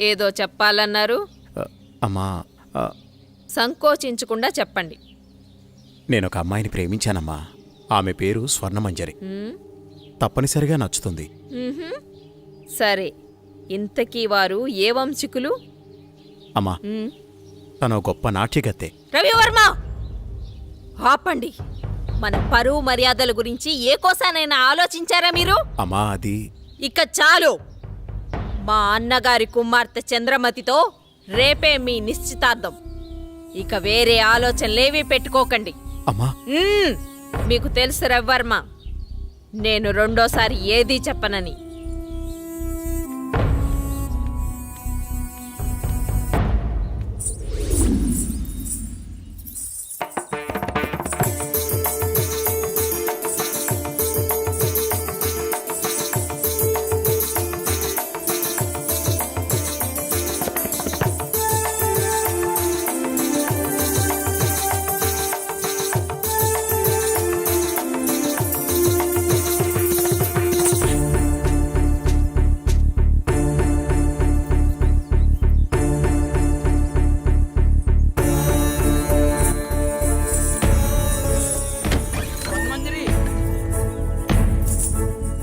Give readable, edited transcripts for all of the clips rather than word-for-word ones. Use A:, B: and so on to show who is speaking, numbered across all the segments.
A: ఏదో చెప్పాలన్నారు.
B: అమ్మా,
A: సంకోచించకుండా చెప్పండి.
B: నేనొక అమ్మాయిని ప్రేమించానమ్మా. ఆమె పేరు స్వర్ణమంజరి. తప్పనిసరిగా నచ్చుతుంది.
A: సరే, ఇంతకీ వారు ఏ వంశీకులు?
B: అమ్మా, తను గొప్ప నాట్యగత్తె.
A: రవివర్మ, ఆపండి. మన పరువు మర్యాదల గురించి ఏ కోసానైనా ఆలోచించారా మీరు?
B: అమ్మా, అది
A: ఇక చాలు. మా అన్నగారి కుమార్తె చంద్రమతితో రేపే మీ నిశ్చితార్థం. ఇక వేరే ఆలోచనలేవీ పెట్టుకోకండి.
B: అమ్మా,
A: మీకు తెలుసు రవివర్మ, నేను రెండోసారి ఏదీ చెప్పనని.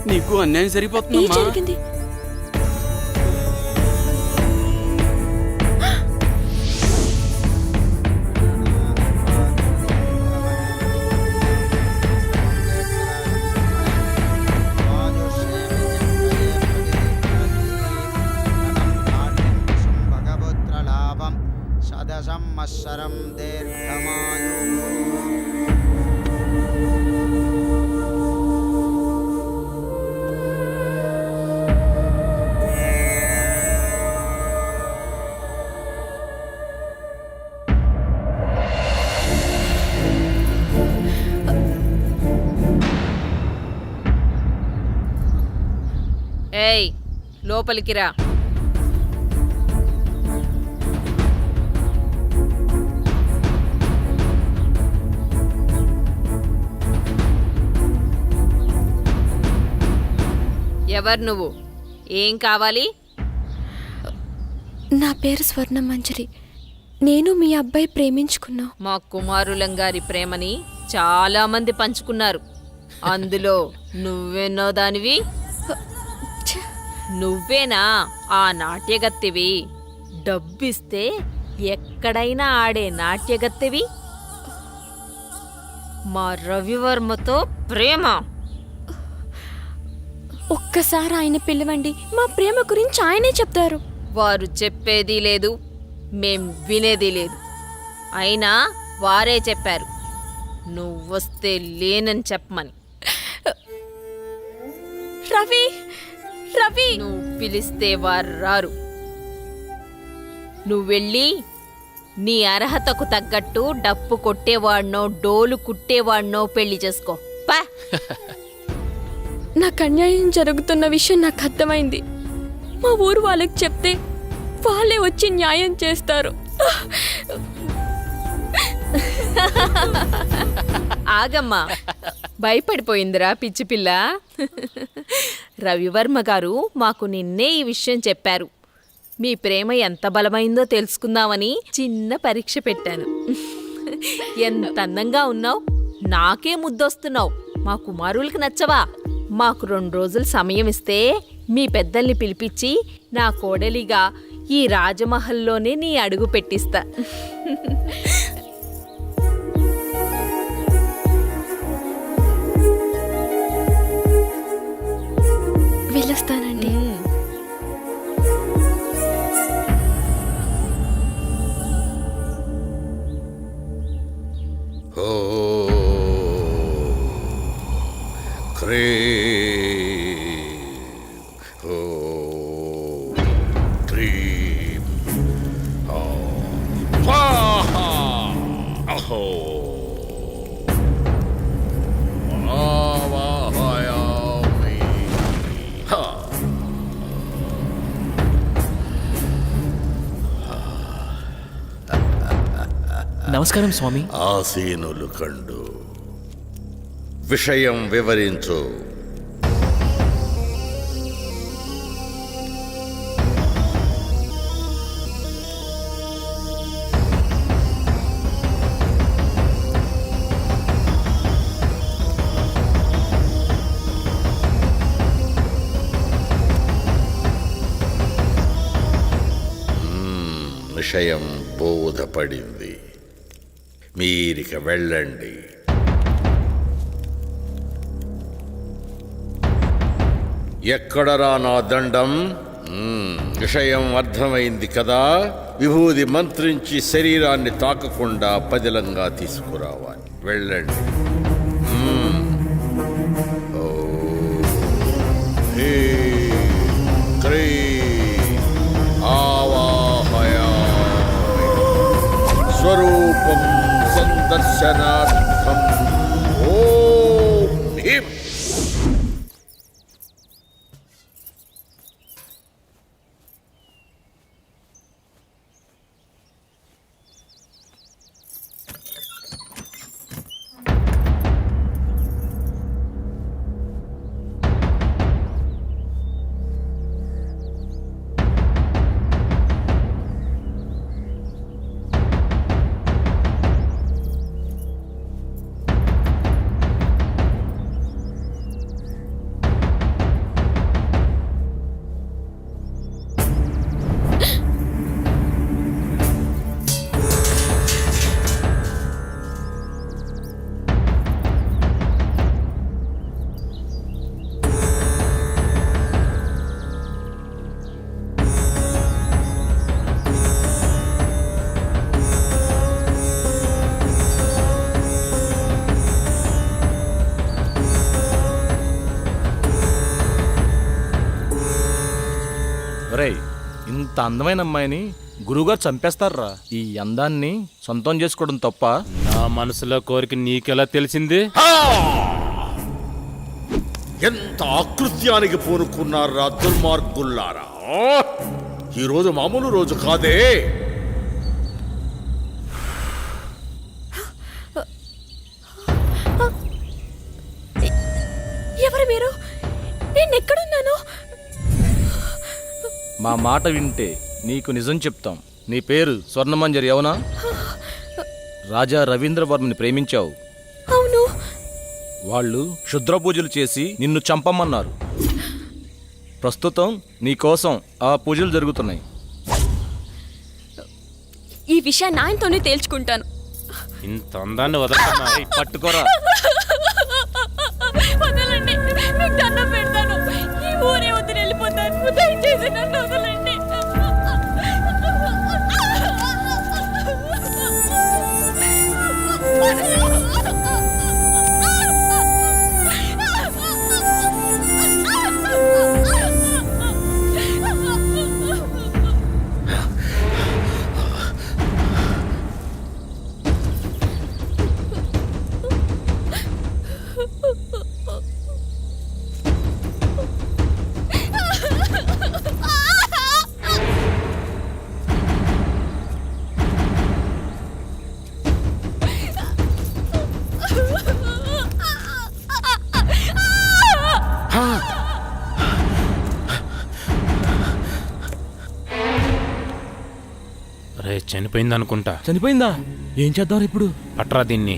C: నీకు అన్యాయం సరిపోతుందమ్మా.
D: సంవత్సరం దీర్ఘమాయు.
A: ఏయ్, లోపలికి రా. ఎవరు నువ్వు? ఏం కావాలి?
E: నా పేరు స్వర్ణమంజరి. నేను మీ అబ్బాయి ప్రేమించుకున్నా.
A: మా కుమారులంగారి ప్రేమని చాలా మంది పంచుకున్నారు. అందులో నువ్వెన్నో దానివి. నువ్వేనా ఆ నాట్యగత్తెవి? డబ్బిస్తే ఎక్కడైనా ఆడే నాట్యగత్తెవి? మా రవివర్మతో ప్రేమ?
E: ఒక్కసారి ఆయన పిలవండి, మా ప్రేమ గురించి ఆయనే చెప్తారు.
A: వారు చెప్పేది లేదు, మేం వినేది లేదు. అయినా వారే చెప్పారు నువ్వొస్తే లేనని చెప్పమని.
E: రవి, రవి,
A: నువ్వు పిలిస్తే వారు రారు. నువ్వెళ్ళి నీ అర్హతకు తగ్గట్టు డప్పు కొట్టేవాడినో డోలు కుట్టేవాడినో పెళ్లి చేసుకో. పా.
E: నాకు అన్యాయం జరుగుతున్న విషయం నాకు అర్థమైంది. మా ఊరు వాళ్ళకి చెప్తే వాళ్ళే వచ్చి న్యాయం చేస్తారు.
A: ఆగమ్మా, భయపడిపోయిందిరా పిచ్చి పిల్ల. రవివర్మ గారు మాకు నిన్నే ఈ విషయం చెప్పారు. మీ ప్రేమ ఎంత బలమైందో తెలుసుకుందామని చిన్న పరీక్ష పెట్టాను. ఎంత అందంగా ఉన్నావు, నాకే ముద్దొస్తున్నావు. మా కుమారులకు నచ్చవా? మాకు 2 రోజులు సమయం ఇస్తే మీ పెద్దల్ని పిలిపించి నా కోడలిగా ఈ రాజమహల్లోనే నీ అడుగు పెట్టిస్తా.
E: వెళ్ళొస్తానండి.
F: నమస్కారం స్వామి.
G: ఆసీనులు కండు విషయం వివరించు. విషయం బోధపడింది. మీరిక వెళ్ళండి. ఎక్కడరా నా దండం? విషయం అర్థమైంది కదా. విభూది మంత్రించి శరీరాన్ని తాకకుండా పదిలంగా తీసుకురావాలి. వెళ్ళండి. ఓ ఆవాహయామి. స్వరూపం సందర్శనార్థం. ఓం హ్రీం.
C: రేయ్, ఇంత అందమైన అమ్మాయిని గురువుగారు చంపేస్తారా? ఈ అందాన్ని సొంతం చేసుకోవడం తప్ప?
F: నా మనసులో కోరిక నీకెలా తెలిసింది?
G: ఎంత ఆకృత్యానికి పూనుకున్నారా దుర్మార్గుల్లారా! ఈరోజు మామూలు రోజు కాదే.
E: ఎవరు మీరు? నేను ఎక్కడున్నాను?
C: మా మాట వింటే నీకు నిజం చెప్తాం. నీ పేరు స్వర్ణమంజరి అవునా? రాజా రవీంద్రవర్మని ప్రేమించావు.
E: అవును.
C: వాళ్ళు క్షుద్ర పూజలు చేసి నిన్ను చంపమన్నారు. ప్రస్తుతం నీ కోసం ఆ పూజలు జరుగుతున్నాయి.
E: ఈ విషయాన్ని ఆయనతోనే తేల్చుకుంటాను.
F: ఇంత అందాన్ని వదలన్నా
C: పట్టుకోరా.
E: వదలండి, మీకు దండం పెడతాను. ఈ ఊరే వదిలి వెళ్ళిపోతాను. దయచేసి నన్ను వదలండి.
F: రే, చనిపోయింది అనుకుంటా.
C: చనిపోయిందా? ఏం చేద్దాం ఇప్పుడు?
F: పట్రా దీన్ని.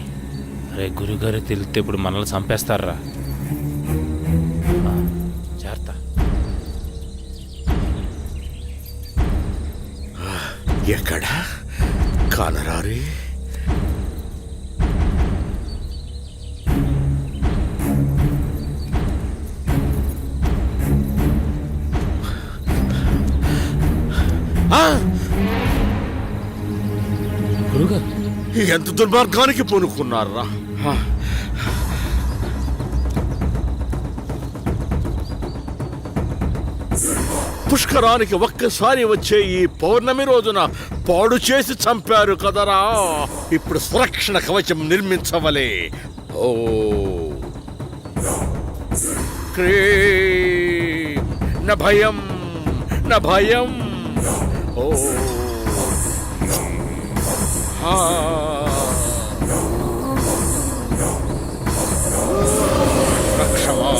F: రే, గురుగారు తెలిస్తే ఇప్పుడు మనల్ని చంపేస్తారా? జాగ్రత్త.
G: ఎక్కడ కానరారే?
C: గురుగారు,
G: ఎంత దుర్మార్గానికి పూనుకున్నారా! పుష్కరానికి ఒక్కసారి వచ్చే ఈ పౌర్ణమి రోజున పాడు చేసి చంపారు కదరా. ఇప్పుడు సురక్షణ కవచం నిర్మించవలే. ఓ క్రీం న భయం న భయం. ఓ రక్షమా.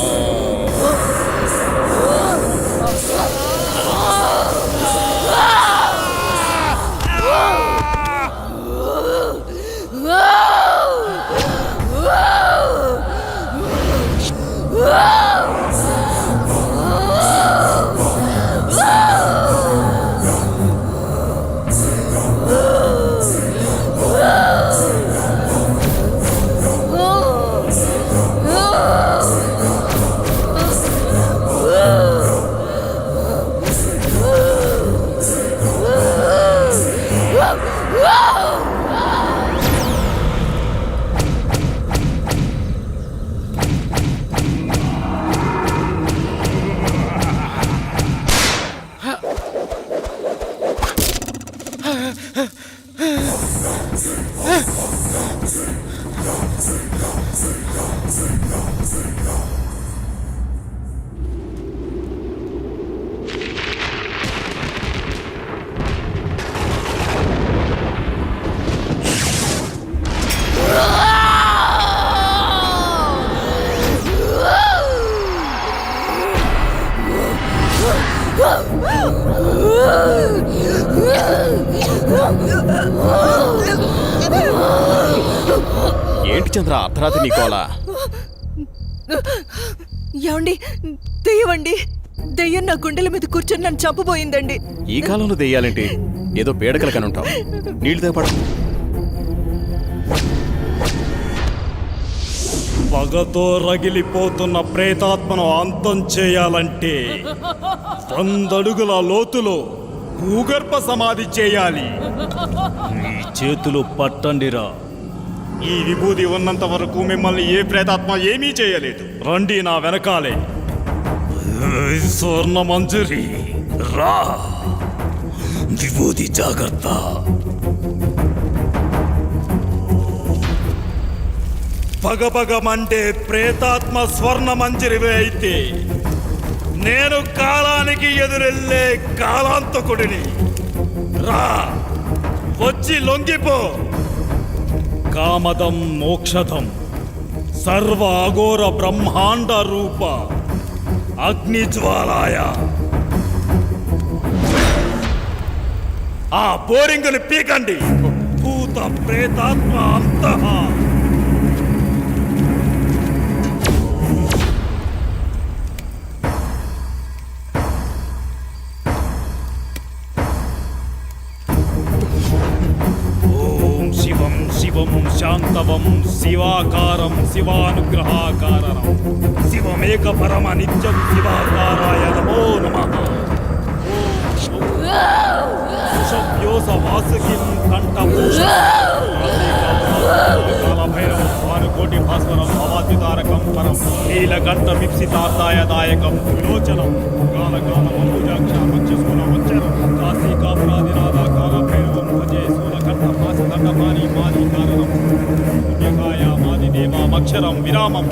B: ఏంటి చంద్ర అర్ధరాత్రి నీకోలా?
H: ఏమండి, దెయ్యమండి. దెయ్యం నా గుండెల మీద కూర్చొని నన్ను చంపబోయిందండి.
B: ఈ కాలంలో దెయ్యాలేంటి? ఏదో పేడకలు కని ఉంటావు. నీళ్ళు తెగపడ.
I: పగతో రగిలిపోతున్న ప్రేతాత్మను అంతం చేయాలంటే 100 అడుగుల లోతులో భూగర్భ సమాధి చేయాలి. మీ చేతులు పట్టండిరా. ఈ విభూది ఉన్నంత వరకు మిమ్మల్ని ఏ ప్రేతాత్మ ఏమీ చేయలేదు. రండి నా వెనకాలే. స్వర్ణ మంజరి రా. విభూది జాగ్రత్త. పగపగమంటే ప్రేతాత్మ స్వర్ణ మంజరివే అయితే నేను కాలానికి ఎదురెళ్ళే కాలాంతకుడిని. రా, వచ్చి లొంగిపో. కామదం మోక్షదం సర్వ అఘోర బ్రహ్మాండ రూప అగ్నిజ్వాలాయ. ఆ బోరింగుని పీకండి. భూత ప్రేతాత్మ అంతః. శివం శివం శాంతవం శివాకారం శివానుగ్రహాకారణం శివమేక పరమ నిత్యం శివాకారాయ నమో నమః. సుషవ్యోస వాసుకిం కంఠభూషణం కాలభైరవం భానుకోటి భాస్వరం భవాద్యుతారకం పరం నీలకంఠ మిప్సితార్థాయ దాయకం విలోచనం కాలకాలమంబుజాక్ష మత్స్యశూల మచ్చరం కాశీ కాపురాదినాథ కాలభైరవం భజే శూలకంఠ మాసదండపాణి మాది కారణం పుణ్యకాయ మాది దేవామక్షరం విరామం.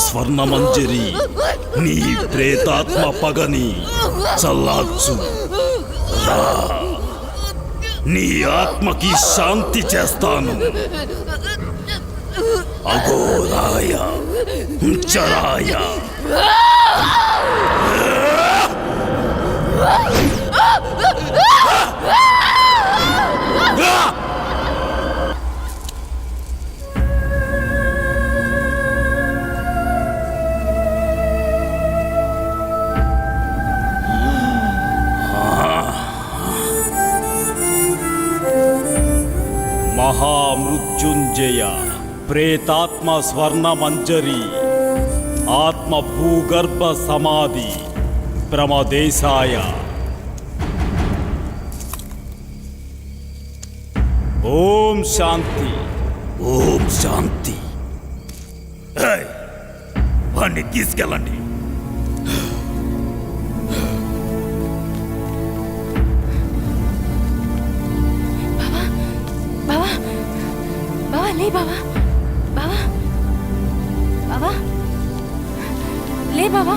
I: స్వర్ణ మంజరి నీ ప్రేతాత్మ పగని చల్లార్చు. రా, నీ ఆత్మకి శాంతి చేస్తాను. అఘోరాయ చరాయ. మహామృత్యుంజయ ప్రేతాత్మ స్వర్ణ మంజరి ఆత్మ భూగర్భ సమాధి ప్రమదేశాయ. ఓం శాంతి. ఓం శాంతి. వాణ్ణి తీసుకెళ్ళండి.
E: లే బావా, బావా, బావా, లే బావా.